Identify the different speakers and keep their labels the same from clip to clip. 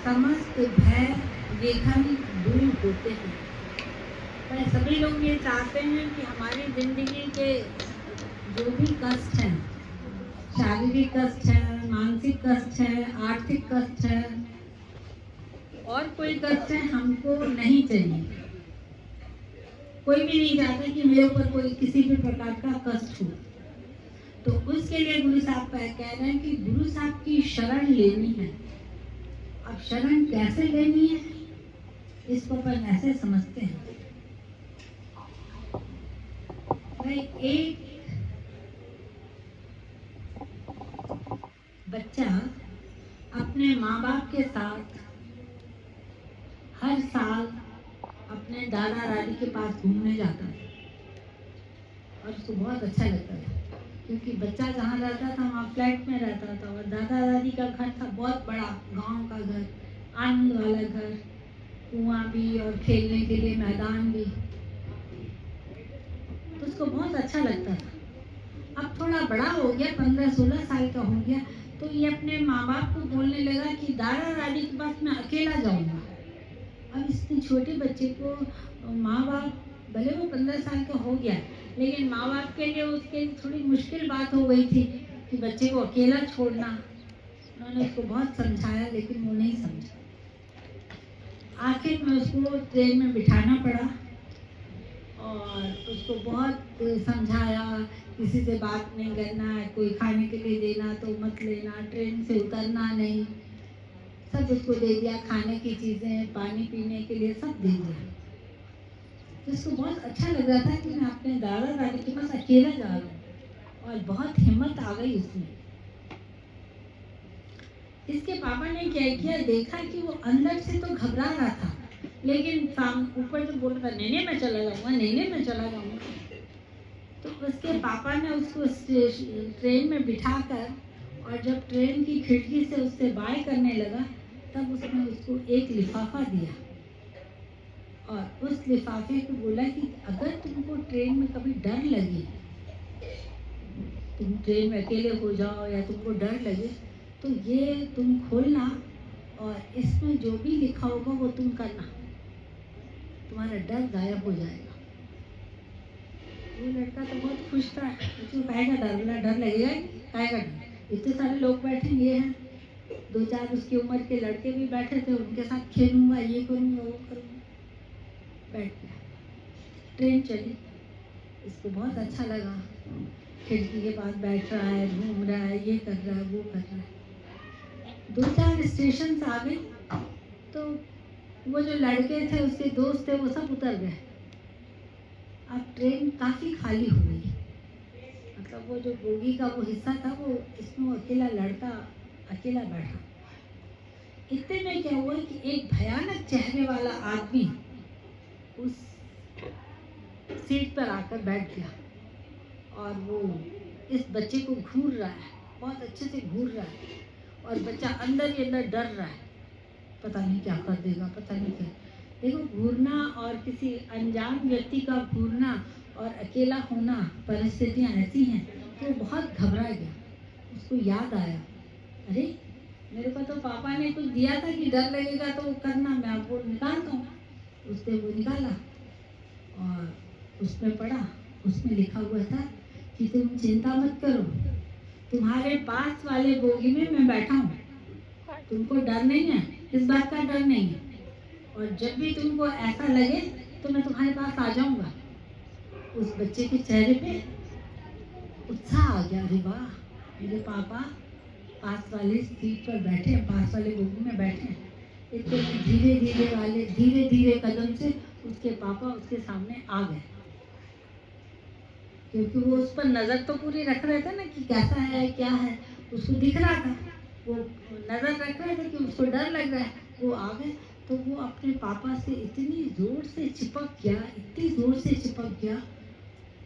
Speaker 1: समस्त भय लेखन दूर होते हैं। पर सभी लोग ये चाहते हैं कि हमारी जिंदगी के जो भी कष्ट हैं, शारीरिक कष्ट है, मानसिक कष्ट है, आर्थिक कष्ट है और कोई कष्ट है, हमको नहीं चाहिए। कोई भी नहीं चाहता कि मेरे ऊपर कोई किसी भी प्रकार का कष्ट हो। तो उसके लिए गुरु साहब कह रहे हैं कि गुरु साहब की शरण लेनी है। अब शरण कैसे लेनी है इसको अपन ऐसे समझते हैं। भाई एक बच्चा अपने माँ बाप के साथ हर साल अपने दादा दादी के पास घूमने जाता है और उसको बहुत अच्छा लगता था, क्योंकि बच्चा जहाँ रहता था वहाँ फ्लैट में रहता था और दादा दादी का घर था बहुत बड़ा, गांव का घर, आनंद वाला घर, कुआं भी और खेलने के लिए मैदान भी। तो उसको बहुत अच्छा लगता था। अब थोड़ा बड़ा हो गया, 15-16 साल का हो गया, तो ये अपने माँ बाप को बोलने लगा कि दादा दादी के पास मैं अकेला जाऊंगा। अब इतने छोटे बच्चे को माँ बाप, भले वो 15 साल का हो गया, लेकिन माँ बाप के लिए उसके थोड़ी मुश्किल बात हो गई थी कि बच्चे को अकेला छोड़ना। उन्होंने उसको बहुत समझाया लेकिन वो नहीं समझा। आखिर में उसको ट्रेन में बिठाना पड़ा और उसको बहुत समझाया, किसी से बात नहीं करना, कोई खाने के लिए देना तो मत लेना, ट्रेन से उतरना नहीं, सब उसको दे दिया, खाने की चीज़ें, पानी पीने के लिए सब दे दिया। तो उसको बहुत अच्छा लग रहा था कि मैं अपने दादा दादी के पास अकेला जा रहा हूँ और बहुत हिम्मत आ गई उसमें। इसके पापा ने क्या किया, देखा कि वो अंदर से तो घबरा रहा था लेकिन ऊपर जो बोल रहा था नहीं मैं चला जाऊंगा, नहीं मैं चला जाऊंगा, तो उसके पापा ने उसको ट्रेन में बिठाकर और जब ट्रेन की खिड़की से उससे बाय करने लगा तब उसने उसको एक लिफाफा दिया और उस लिफाफे को बोला कि अगर तुमको ट्रेन में कभी डर लगे, तुम ट्रेन में अकेले हो जाओ या तुमको डर लगे, तो ये तुम खोलना और इसमें जो भी लिखा होगा वो तुम करना, तुम्हारा डर गायब हो जाएगा। वो लड़का तो बहुत खुश था, उसको काहेगा डर, बोला डर लगेगा, काहेगा डर, इतने सारे लोग बैठे, ये हैं 2-4 उसकी उम्र के लड़के भी बैठे थे, उनके साथ खेलूंगा, ये करूंगा, वो करूंगा। बैठ गया, ट्रेन चली, इसको बहुत अच्छा लगा, खिड़की के पास बैठ रहा है, घूम रहा है, ये कर रहा है, वो कर रहा है। 2-4 स्टेशन आ गए तो वो जो लड़के थे, उसके दोस्त थे, वो सब उतर गए। अब ट्रेन काफ़ी खाली हो गई, मतलब वो जो बोगी का वो हिस्सा था वो, इसमें वो अकेला लड़का अकेला बैठा। इतने में क्या हुआ कि एक भयानक चेहरे वाला आदमी उस सीट पर आकर बैठ गया और वो इस बच्चे को घूर रहा है, बहुत अच्छे से घूर रहा है और बच्चा अंदर ही अंदर डर रहा है, पता नहीं क्या कर देगा, पता नहीं क्या। देखो, घूरना और किसी अनजान व्यक्ति का घूरना और अकेला होना, परिस्थितियाँ ऐसी हैं तो वो बहुत घबरा गया। उसको याद आया, अरे मेरे को तो पापा ने कुछ दिया था कि डर लगेगा तो वो करना, मैं वो निकालता हूँ। उसने वो निकाला और उसमें पढ़ा, उसमें लिखा हुआ था कि तुम चिंता मत करो, तुम्हारे पास वाले बोगी में मैं बैठा हूँ, तुमको डर नहीं है, इस बात का डर नहीं है, और जब भी तुमको ऐसा लगे तो मैं तुम्हारे पास आ जाऊंगा। उस बच्चे के चेहरे पे उत्साह आ गया, अरे वाह, मेरे पापा पास वाले सीट पर बैठे हैं, पास वाले बोगी में बैठे हैं। इतने धीरे धीरे कदम से उसके पापा उसके सामने आ गए, क्योंकि वो उस पर नजर तो पूरी रख रहे थे ना कि कैसा है क्या है, उसको दिख रहा था, वो नजर रख रहे थे कि उसको डर लग रहा है। वो आ गए तो वो अपने पापा से इतनी जोर से चिपक गया, इतनी जोर से चिपक गया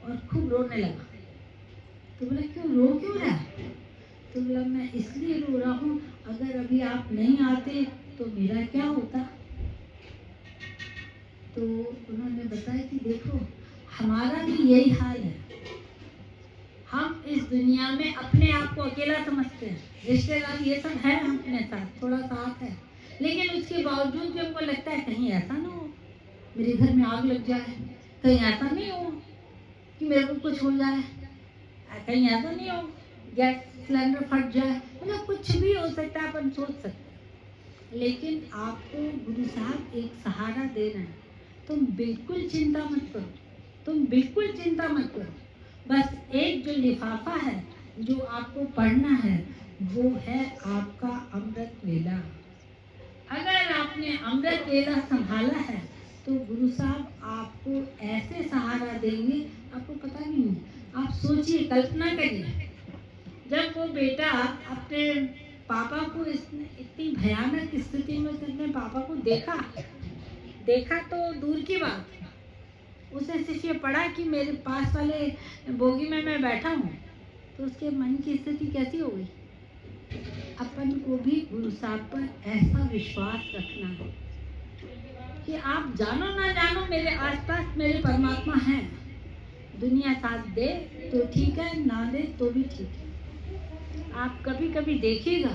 Speaker 1: और खूब रोने लगा। तो बोला क्यों रहा है? तो बोला मैं इसलिए रो रहा हूँ, अगर अभी आप नहीं आते तो मेरा क्या होता। तो उन्होंने बताया कि देखो, हमारा भी यही हाल है, हम इस दुनिया में अपने आप को अकेला समझते हैं, रिश्तेदार ये सब है अपने साथ, थोड़ा साथ है, लेकिन उसके बावजूद भी हमको लगता है कहीं ऐसा ना हो मेरे घर में आग लग जाए, कहीं ऐसा नहीं हो कि मेरे को कुछ हो जाए, कहीं ऐसा नहीं हो गैस सिलेंडर फट जाए, मतलब कुछ भी हो सकता है, अपन सोच सकते हैं। लेकिन आपको गुरु साहब एक सहारा दे रहे हैं, तुम बिल्कुल चिंता मत करो, तुम बिल्कुल चिंता मत करो। बस एक जो लिफाफा है जो आपको पढ़ना है वो है आपका अमृत वेला। अगर आपने अमृत वेला संभाला है तो गुरु साहब आपको ऐसे सहारा देंगे, आपको पता नहीं। आप सोचिए, कल्पना करिए, जब वो बेटा अपने पापा को इतनी भयानक स्थिति में उसने पापा को देखा तो दूर की बात, उसे सिर्फ ये पढ़ा कि मेरे पास वाले बोगी में मैं बैठा हूँ, तो उसके मन की स्थिति कैसी हो गई। अपन को भी गुरु साहब पर ऐसा विश्वास रखना है कि आप जानो ना जानो मेरे आसपास मेरे परमात्मा हैं। दुनिया साथ दे तो ठीक है, ना दे तो भी ठीक है। आप कभी कभी देखिएगा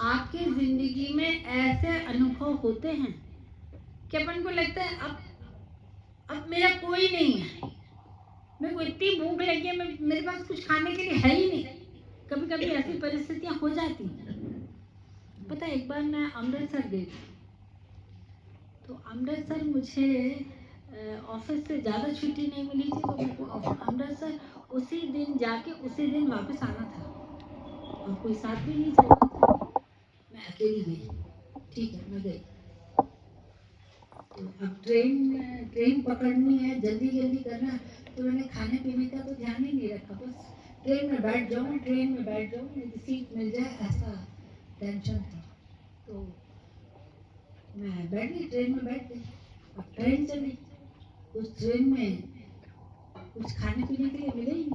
Speaker 1: आपके जिंदगी में ऐसे अनुभव होते हैं कि अपन को लगता है अब मेरा कोई नहीं है, मेरे को इतनी भूख लगी है, मेरे पास कुछ खाने के लिए है ही नहीं। कभी कभी ऐसी परिस्थितियां हो जाती हैं। पता है, एक बार मैं अमृतसर गई, तो अमृतसर मुझे ऑफिस से ज़्यादा छुट्टी नहीं मिली थी, तो मेरे को अमृतसर उसी दिन जाके उसी दिन वापस आना था और कोई साथ भी नहीं चल रहा था, मैं अकेली गई। ठीक है, मैं गई, तो अब ट्रेन पकड़नी है, जल्दी जल्दी करना है, तो मैंने खाने पीने का तो ध्यान ही नहीं रखा, बस ट्रेन में बैठ जाऊँ, मुझे सीट मिल जाए, ऐसा टेंशन था। तो मैं बैठ गई, ट्रेन में बैठ गई। अब ट्रेन चली, उस ट्रेन में कुछ खाने पीने के लिए मिले ही नहीं,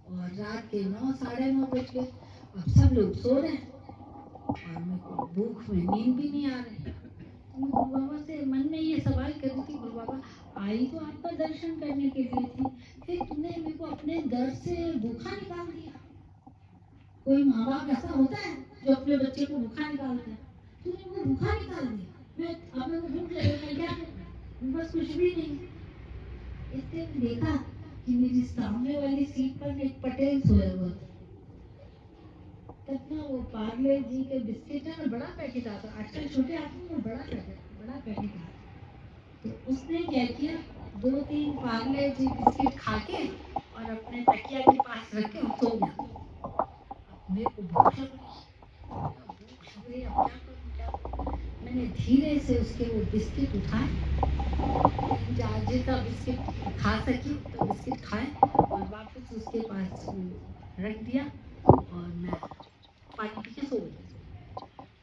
Speaker 1: और रात के 9 साढ़े 9 बज गए। अब सब लोग सो रहे हैं और मेरे को भूख में नींद भी नहीं आ रही। तो मैं गुरु बाबा से मन में ये सवाल कर रही थी, गुरु बाबा आई तो आपका दर्शन करने के लिए थी, फिर तुमने मेरे को अपने दर से भूखा निकाल दिया। कोई माँ बाप ऐसा होता है जो अपने बच्चे को भूखा निकालते हैं, तुमने वो भूखा निकाल दिया, मैं अब मेरे को भूख लगे, मैं क्या करूं, बस कुछ भी नहीं। इसलिए देखा कि मेरी सामने वाली सीट पर एक पटेल सोया हुआ था। तब ना वो पार्ले जी के बिस्किट है ना, बड़ा पैकेट आता, आजकल छोटे आते हैं, बड़ा पैकेट आता। तो उसने क्या किया, 2-3 पार्ले जी बिस्किट खा के और अपने तकिया के पास रख के सो गया। मेरे को भूख लग रही, अब क्या करूं। मैंने धीरे से उसके वो बिस्किट उठाए, जितना बिस्किट खा सकी तो बिस्किट खाए और वापस उसके पास रख दिया और मैं पानी पी के सो गई।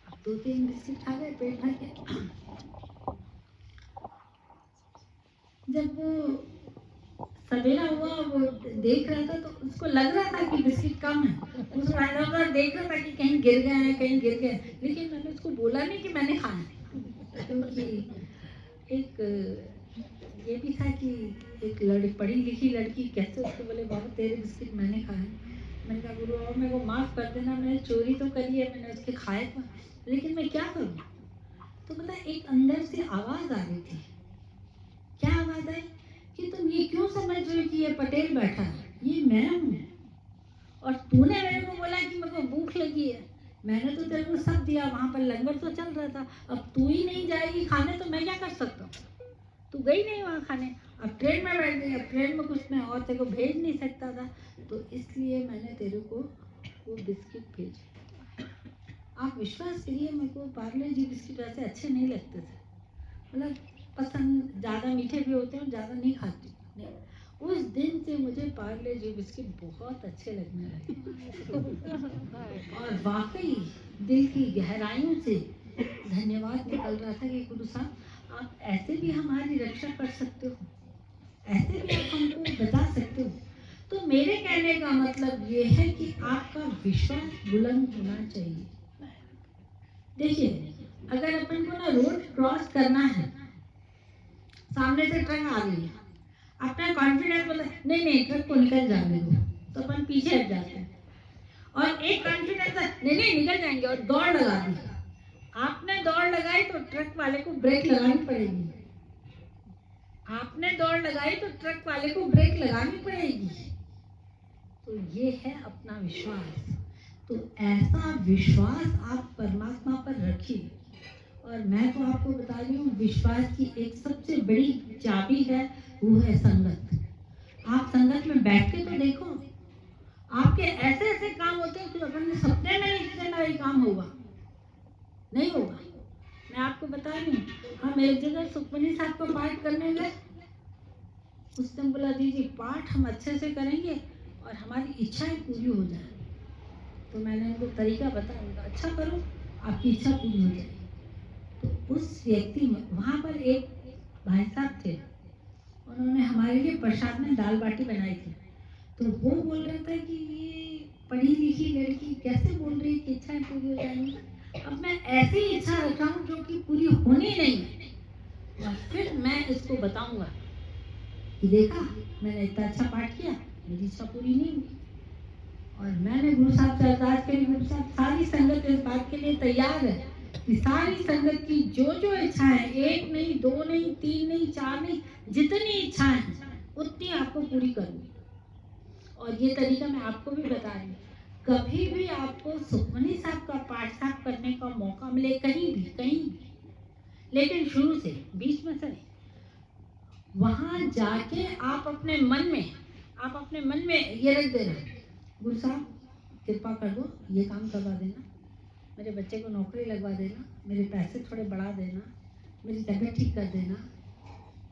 Speaker 1: अब 2-3 बिस्किट खा गए, पेट भर के। जब वो सवेरा हुआ, वो देख रहा था, तो उसको लग रहा था कि बिस्किट कम है, उसको देख रहा था कि कहीं गिर गए, लेकिन मैंने उसको बोला नहीं कि मैंने खाया, क्योंकि एक ये भी था कि एक पढ़ी लिखी लड़की कैसे उसको बोले बाबा तेरे बिस्किट मैंने खाए। मैंने कहा गुरु बाबा मेरे को माफ़ कर देना, मैंने चोरी तो करी है, मैंने उसके खाए तो, लेकिन मैं क्या करूँ। तो पता एक अंदर से आवाज़ आ रही थी। क्या आवाज़ आई कि तुम ये क्यों समझ रहे हो कि ये पटेल बैठा है, ये मैं हूँ, और तूने मेरे को बोला कि मेरे को भूख लगी है, मैंने तो तेरे को सब दिया, वहाँ पर लंगर तो चल रहा था, अब तू ही नहीं जाएगी खाने तो मैं क्या कर सकता हूँ। तू गई नहीं वहाँ खाने, अब ट्रेन में बैठ गई, अब ट्रेन में कुछ मैं और तेरे को भेज नहीं सकता था, तो इसलिए मैंने तेरे को वो बिस्किट भेजे। आप विश्वास करिए, मेरे को पार्ले जी बिस्किट ऐसे अच्छे नहीं लगते थे, मतलब पसंद, ज़्यादा मीठे भी होते हैं, ज़्यादा नहीं खाती नहीं। उस दिन से मुझे पार्ले जी बिस्किट बहुत अच्छे लगने लगे और वाकई दिल की गहराइयों से धन्यवाद निकल रहा था कि गुरु साहब आप ऐसे भी हमारी रक्षा कर सकते हो, ऐसे भी आप हमको बता सकते हो। तो मेरे कहने का मतलब ये है कि आपका विश्वास बुलंद होना चाहिए। देखिए, अगर अपन को ना रोड क्रॉस करना है, सामने से ट्रक आ रही है, अपना कॉन्फिडेंस बोला नहीं ट्रक को निकल जाने दो, तो अपन पीछे हट जाते हैं, और एक कॉन्फिडेंस नहीं निकल जाएंगे और दौड़ लगा दी। आप ट्रक वाले को ब्रेक लगानी पड़ेगी। आपने दौड़ लगाई तो ट्रक वाले को ब्रेक लगानी पड़ेगी। तो ये है अपना विश्वास। तो ऐसा विश्वास आप परमात्मा पर रखिए। और मैं तो आपको बता रही हूँ, विश्वास की एक सबसे बड़ी चाबी है, वो है संगत। आप संगत में बैठ के तो देखो, आपके ऐसे ऐसे काम होते हैं कि अपने सपने में नहीं सोचा ये काम होगा, नहीं होगा। मैं आपको बता रही हूँ, हम एक जगह सुखमनी साहब को पाठ करने गए। उसने बोला दीदी पाठ हम अच्छे से करेंगे और हमारी इच्छाएं पूरी हो जाए। तो मैंने उनको तरीका बताया, अच्छा करो, आपकी इच्छा पूरी हो जाए। तो उस व्यक्ति में वहाँ पर एक भाई साहब थे, उन्होंने हमारे लिए प्रसाद में दाल बाटी बनाई थी। तो वो बोल रहा था कि ये पढ़ी लिखी लड़की कैसे बोल रही है कि इच्छाएं पूरी हो जाएंगी। अब मैं ऐसी इच्छा रखा हूँ जो कि पूरी होनी नहीं है, और फिर मैं इसको बताऊंगा कि देखा मैंने इतना अच्छा पाठ किया, मेरी इच्छा पूरी नहीं हुई। और मैंने गुरु साहब से अरदास करी, गुरु साहब सारी संगत इस बात के लिए तैयार है कि सारी संगत की जो जो इच्छाएं, एक नहीं, दो नहीं, तीन नहीं, चार नहीं, जितनी इच्छाएं उतनी आपको पूरी करूंगी। और ये तरीका मैं आपको भी बता रही हूँ, कभी भी आपको सुखमनी साहब का पाठ साहब करने का मौका मिले, कहीं भी, लेकिन शुरू से, बीच में से नहीं, वहां जाके आप अपने मन में ये रख देना, गुरु साहब कृपा कर दो, ये काम करवा देना, मेरे बच्चे को नौकरी लगवा देना, मेरे पैसे थोड़े बढ़ा देना, मेरी तबीयत ठीक कर देना,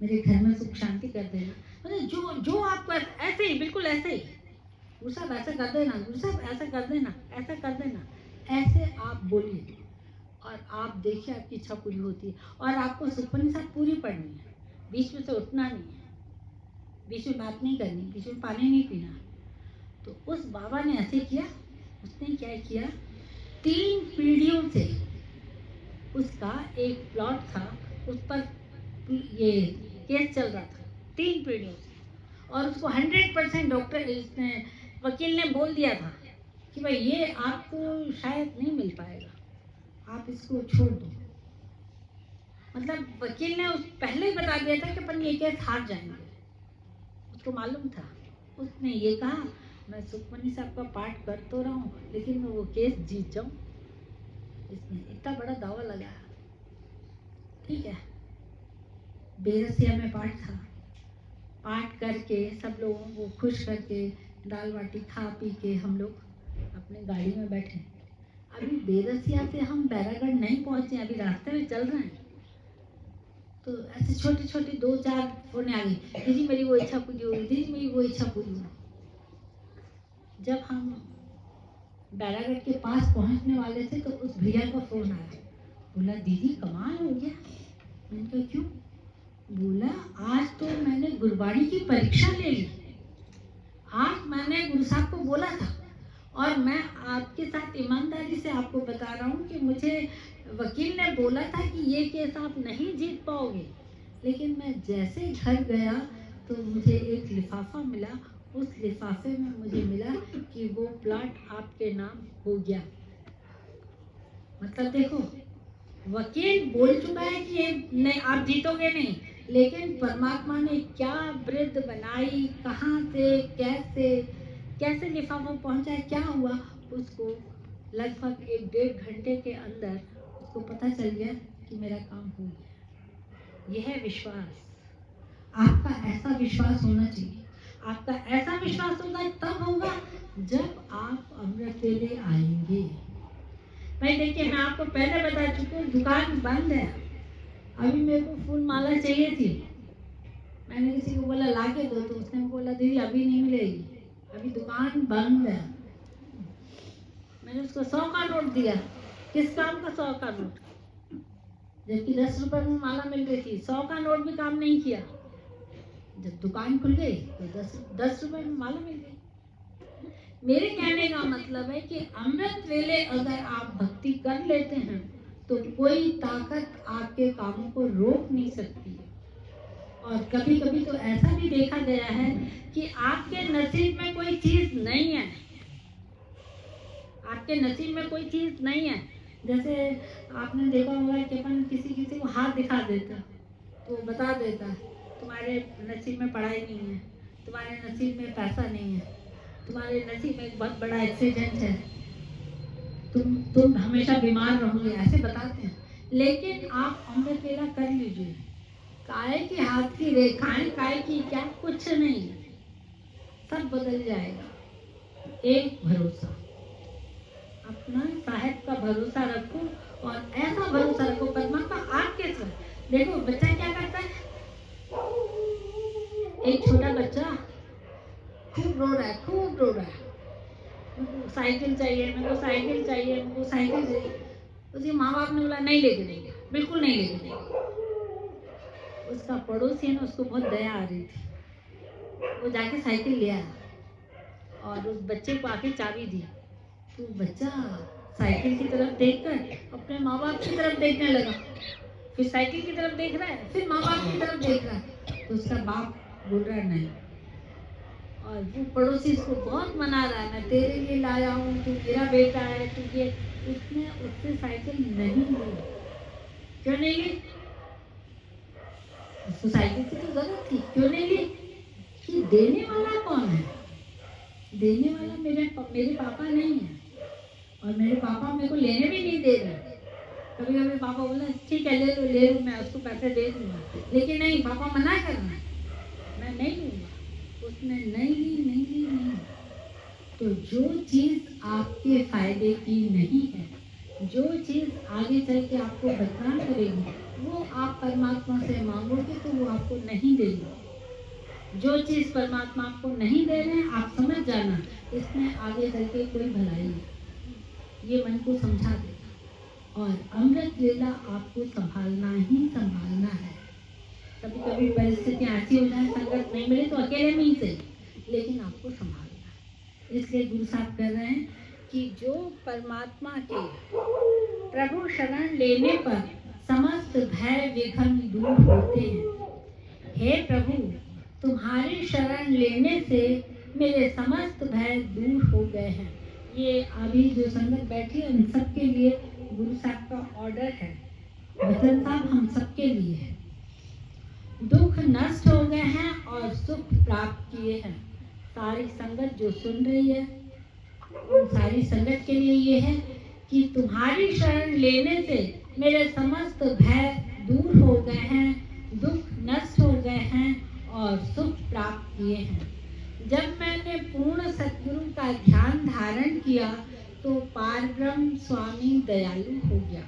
Speaker 1: मेरे घर में सुख शांति कर देना। मतलब जो आपको ऐसे ही, बिल्कुल ऐसे ही, गुरु साहब ऐसा कर देना, गुरु साहब ऐसा कर देना, ऐसा कर देना, ऐसे आप बोलिए और आप देखिए आपकी इच्छा पूरी होती है। और आपको सुखमनी साहब पूरी पढ़नी है, बीच में से उठना नहीं है, बीच में बात नहीं करनी, बीच में पानी नहीं पीना। तो उस बाबा ने ऐसे किया, उसने क्या किया, 3 पीढ़ियों से उसका एक प्लॉट था, उस पर ये केस चल रहा था 3 पीढ़ियों से, और उसको 100% डॉक्टर वकील ने बोल दिया था कि भाई ये आपको शायद नहीं मिल पाएगा, आप इसको छोड़ दो। मतलब वकील ने पहले ही बता दिया था कि अपन ये केस हार जाएंगे, उसको मालूम था। उसने ये कहा मैं सुखमनी साहब का पाठ कर तो रहा हूँ, लेकिन मैं वो केस जीत जाऊँ। इसने इतना बड़ा दावा लगाया। ठीक है, बेरसिया में पाठ था, पाठ करके सब लोगों को खुश करके दाल बाटी खा पी के हम लोग अपने गाड़ी में बैठे। अभी बेरसिया से हम बैरागढ़ नहीं पहुंचे, अभी रास्ते में चल रहे हैं। तो ऐसे छोटी छोटी 2-4 फोन आ गई, दीदी मेरी वो इच्छा पूरी हुई, दीदी मेरी वो इच्छा पूरी हुई। जब हम बैरागढ़ के पास पहुंचने वाले थे तो उस भैया का फोन आया, बोला दीदी कमाल हो गया। मैंने कहा क्यों? बोला आज तो मैंने गुरबाणी की परीक्षा ले ली, आज मैंने गुरु साहब को बोला था, और मैं आपके साथ ईमानदारी से आपको बता रहा हूँ कि मुझे वकील ने बोला था कि ये केस आप नहीं जीत पाओगे, लेकिन मैं जैसे घर गया तो मुझे एक लिफाफा मिला, उस लिफाफे में मुझे मिला कि वो प्लॉट आपके नाम हो गया। मतलब देखो, वकील बोल चुका है कि ये नहीं, आप जीतोगे नहीं, लेकिन परमात्मा ने क्या वृद्ध बनाई, कहाँ से कैसे लिफाफा पहुंचा, क्या हुआ, उसको लगभग 1-1.5 घंटे के अंदर उसको पता चल गया कि मेरा काम हो गया। यह है विश्वास। आपका ऐसा विश्वास होना चाहिए। आपका ऐसा विश्वास होगा तब होगा जब आप अमृत वेले आएंगे। भाई देखिए, मैं आपको पहले बता चुकी हूँ, दुकान बंद है। अभी मेरे को फूल माला चाहिए थी, मैंने किसी को बोला ला के दो, तो उसने बोला दीदी अभी नहीं मिलेगी, अभी दुकान बंद है। मैंने उसको 100 का नोट दिया। किस काम का 100 का नोट? जबकि 10 रुपए में माला मिल रही थी। 100 का नोट भी काम नहीं किया। जब दुकान खुल गई तो 10 रुपए में माला मिल गई। मेरे कहने का मतलब है कि अमृत वेले अगर आप भक्ति कर लेते हैं तो कोई ताकत आपके कामों को रोक नहीं सकती है। और कभी कभी तो ऐसा भी देखा गया है कि आपके नसीब में कोई चीज नहीं है, आपके नसीब में कोई चीज नहीं है, जैसे आपने देखा होगा कि अपन किसी किसी को हाथ दिखा देते हैं, तो वो बता देता है तुम्हारे नसीब में पढ़ाई नहीं है, तुम्हारे नसीब में पैसा नहीं है, तुम्हारे नसीब में एक बहुत बड़ा एक्सीडेंट है, तुम हमेशा बीमार रहोगे, ऐसे बताते हैं। लेकिन आप अमृत वेला कर लीजिए, काय की हाथ की रेखाएं, काय की क्या, कुछ नहीं, सब बदल जाएगा। एक भरोसा, अपना साहेब का भरोसा रखो, और ऐसा भरोसा रखो परमात्मा आपके साथ। देखो बच्चा क्या करता है, एक छोटा बच्चा खूब रो रहा है, खूब रो रहा है, मुझको साइकिल चाहिए, मेरे को साइकिल चाहिए, मेरे को साइकिल चाहिए। उसके माँ बाप ने बोला नहीं लेके देंगे, बिल्कुल नहीं लेके देंगे। उसका पड़ोसी है ना, उसको बहुत दया आ रही थी, वो जाके साइकिल ले आया और उस बच्चे को आके चाबी दी। तो बच्चा साइकिल की तरफ देखकर अपने माँ बाप की तरफ देखने लगा, फिर साइकिल की तरफ देख रहा है, फिर माँ बाप की तरफ देख रहा है। तो उसका बाप बोल रहा है नहीं, और वो पड़ोसी इसको बहुत मना रहा है, मैं तेरे लिए लाया हूँ, तू मेरा बेटा है, तू ये। उसने उससे साइकिल नहीं ली। क्यों नहीं ली? उसको साइकिल की तो जरूरत थी, क्यों नहीं ली? कि देने वाला कौन है? देने वाला मेरे पापा नहीं है, और मेरे पापा मेरे को लेने भी नहीं दे रहे। कभी कभी पापा बोला ठीक है ले लो, मैं उसको पैसे दे दूंगा, लेकिन नहीं, पापा मना कर रहे हैं, मैं नहीं लूंगा। उसने नहीं ली, नहीं ली, नहीं। तो जो चीज आपके फायदे की नहीं है, जो चीज आगे चल के आपको बदनाम करेगी, वो आप परमात्मा से मांगोगे तो वो आपको नहीं देगी। जो चीज परमात्मा आपको नहीं दे रहे हैं, आप समझ जाना इसमें आगे चल के कोई भलाई नहीं। ये मन को समझा देगा। और अमृत वेला आपको संभालना ही संभालना है। कभी कभी परिस्थितियाँ ऐसी हो जाए, संगत नहीं मिले तो अकेले में ही सही, लेकिन आपको संभालना है। इसलिए गुरु साहब कह रहे हैं कि जो परमात्मा के प्रभु शरण लेने पर समस्त भय विघ्न दूर होते हैं। हे प्रभु, तुम्हारी शरण लेने से मेरे समस्त भय दूर हो गए हैं। ये अभी जो संगत बैठी है उन सबके लिए गुरु साहब का ऑर्डर है, वचन साहब हम सबके लिए है। दुख नष्ट हो गए हैं और सुख प्राप्त किए हैं। सारी संगत जो सुन रही है, उन सारी संगत के लिए ये है कि तुम्हारी शरण लेने से मेरे समस्त भय दूर हो गए हैं, दुख नष्ट हो गए हैं और सुख प्राप्त किए हैं। जब मैंने पूर्ण सद्गुरु का ध्यान धारण किया तो पारब्रह्म स्वामी दयालु हो गया।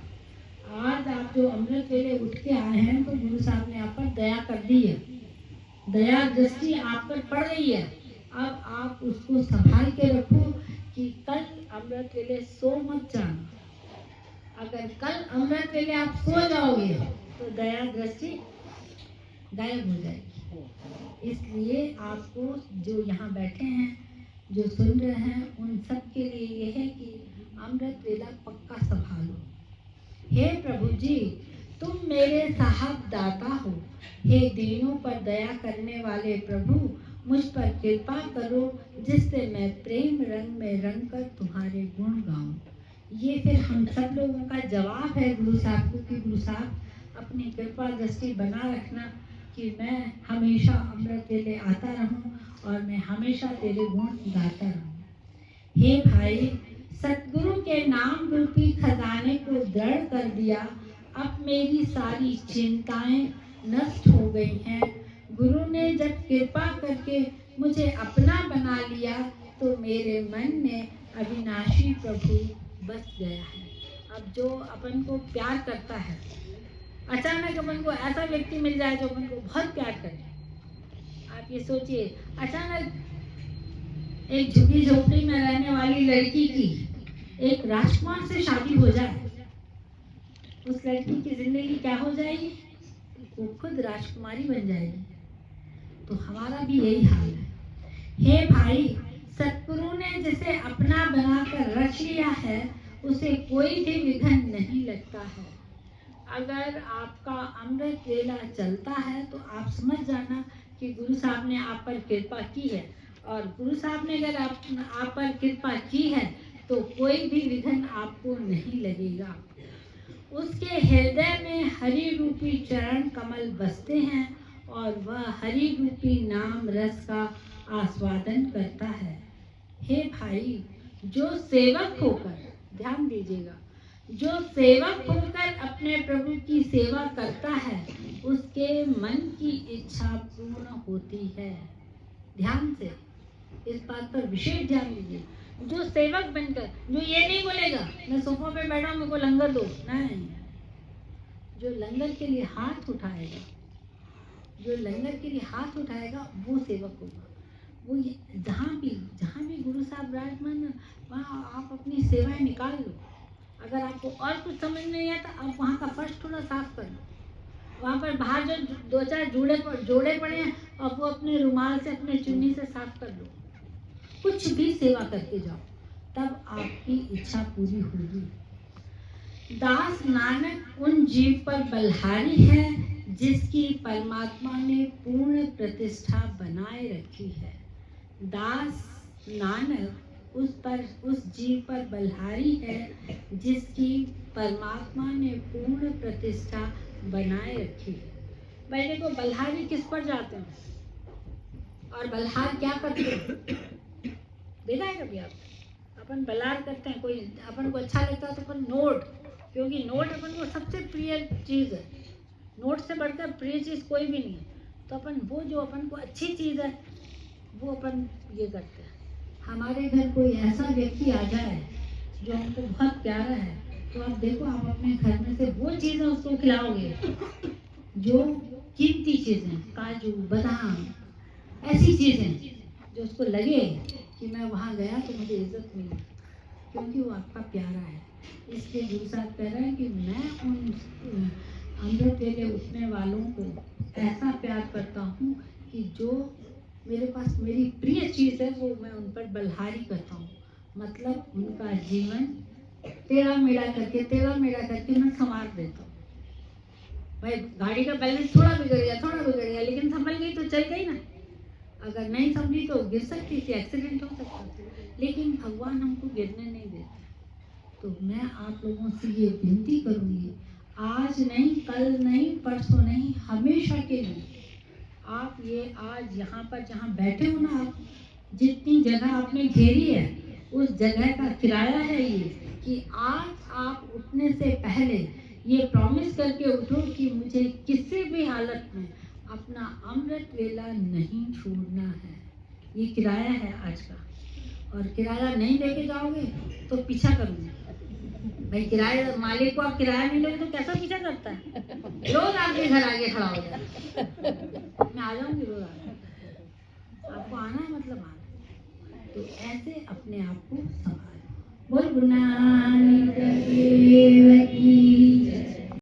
Speaker 1: आज आप जो अमृत वेले उठ के आए हैं, तो गुरु साहब ने आप पर दया कर दी है, दया दृष्टि आप पर पड़ रही है। अब आप उसको संभाल के रखो कि कल अमृत वेले सो मत जाना। अगर कल अमृत वेले आप सो जाओगे तो दया दृष्टि गायब हो जाएगी। इसलिए आपको जो यहाँ बैठे हैं, जो सुन रहे हैं, उन सब के लिए ये है कि अमृत वेला पक्का संभालो। हे प्रभु जी, तुम मेरे साहब दाता हो। हे दीनों पर दया करने वाले प्रभु, मुझ पर कृपा करो, जिससे मैं प्रेम रंग में रंग कर तुम्हारे गुण गाऊं। ये फिर हम सब लोगों का जवाब है गुरु साहब को कि गुरु साहब अपनी कृपा दृष्टि बना रखना कि मैं हमेशा अमृत वेले आता रहूं और मैं हमेशा तेरे गुण गाता रहूं। हे भाई, सतगुरु के नाम रूपी खजाने को दृढ़ कर दिया। अब मेरी सारी चिंताएं नष्ट हो गई हैं। गुरु ने जब कृपा करके मुझे अपना बना लिया तो मेरे मन में अविनाशी प्रभु बस गया है। अब जो अपन को प्यार करता है, अचानक अपन को ऐसा व्यक्ति मिल जाए जो अपन को बहुत प्यार करे। आप ये सोचिए, अचानक एक झुग्गी झोपड़ी में रहने वाली लड़की की एक राजकुमार से शादी हो जाए, उस लड़की की जिंदगी क्या हो जाएगी? वो खुद राजकुमारी बन जाएगी। तो हमारा भी यही हाल है। हे भाई, सतगुरु ने जिसे अपना बनाकर रख लिया है, उसे कोई भी विघ्न नहीं लगता है। अगर आपका अमृत वेला चलता है तो आप समझ जाना कि गुरु साहब ने आप पर कृपा की है। और गुरु साहब ने अगर आप पर कृपा की है तो कोई भी विघ्न आपको नहीं लगेगा। उसके हृदय में हरि रूपी चरण कमल बसते हैं और वह हरि रूपी नाम रस का आस्वादन करता है। हे भाई, जो सेवक होकर, ध्यान दीजिएगा, जो सेवक होकर अपने प्रभु की सेवा करता है उसके मन की इच्छा पूर्ण होती है। ध्यान से इस बात पर विशेष ध्यान दीजिए। जो सेवक बनकर, जो ये नहीं बोलेगा मैं सोफा पे बैठा हूं, मेरे को लंगर दो, नहीं, जो लंगर के लिए हाथ उठाएगा, जो लंगर के लिए हाथ उठाएगा वो सेवक होगा। वो जहाँ भी गुरु साहब विराजमान, वहाँ आप अपनी सेवाएं निकाल लो। अगर आपको और कुछ समझ नहीं आता, आप वहाँ का फर्श थोड़ा साफ कर लो। वहाँ पर बाहर जो दो चार जोड़े पड़े हैं, आप वो अपने रुमाल से, अपने चुन्नी से साफ कर लो। कुछ भी सेवा करके जाओ, तब आपकी इच्छा पूरी होगी। दास नानक उन जीव पर बलहारी है जिसकी परमात्मा ने पूर्ण प्रतिष्ठा बनाए रखी है। दास नानक उस जीव पर बलहारी है जिसकी परमात्मा ने पूर्ण प्रतिष्ठा बनाए रखी है। भाई देखो, बलहारी किस पर जाते हैं और बलहार क्या करते हैं, देखा है कभी आप? अपन बलहार करते हैं, कोई अपन को अच्छा लगता है तो अपन नोट, क्योंकि नोट अपन को सबसे प्रिय चीज़ है, नोट से बढ़कर प्रिय चीज़ कोई भी नहीं है। तो अपन वो जो अपन को अच्छी चीज़ है वो अपन ये करते हैं। हमारे घर कोई ऐसा व्यक्ति आ जाए जो हमको बहुत प्यारा है, तो आप देखो, आप अपने घर में से वो चीज़ें उसको खिलाओगे जो कीमती चीज़ें, काजू बादाम, ऐसी चीज़ें जो उसको लगे कि मैं वहाँ गया तो मुझे इज्जत मिली, क्योंकि वो आपका प्यारा है। इसलिए गुरु साहब कह रहे हैं कि मैं उन अमृत वेले उठने वालों को ऐसा प्यार करता हूँ कि जो मेरे पास मेरी प्रिय चीज़ है वो मैं उन पर बलहारी करता हूँ। मतलब उनका जीवन टेढ़ा मेढ़ा करके मैं संवार देता हूँ। भाई गाड़ी का बैलेंस थोड़ा बिगड़ गया, लेकिन संभल गई तो चल गई ना। अगर नहीं संभली तो गिर सकती थी, एक्सीडेंट हो सकता था, लेकिन भगवान हमको गिरने नहीं देते। तो मैं आप लोगों से ये विनती करूँगी, आज नहीं, कल नहीं, परसों नहीं, हमेशा के लिए आप ये आज यहाँ पर जहाँ बैठे हो ना, आप जितनी जगह आपने घेरी है उस जगह का किराया है ये, कि आज आप उठने से पहले ये प्रॉमिस करके उठो कि मुझे किसी भी हालत में अपना अमृत वेला नहीं छोड़ना है। ये किराया है आज का, और किराया नहीं लेके जाओगे तो पीछा करूँगी। भाई किराए मालिक को आप किराया नहीं लोगे तो कैसा पीछा करता है? रोज आपके घर आगे खड़ा हो जाए, मैं आ जाऊंगी रोज आगे, आपको आना है मतलब आना है। तो ऐसे अपने आप को संभालो। बोल गुरु नानक देव।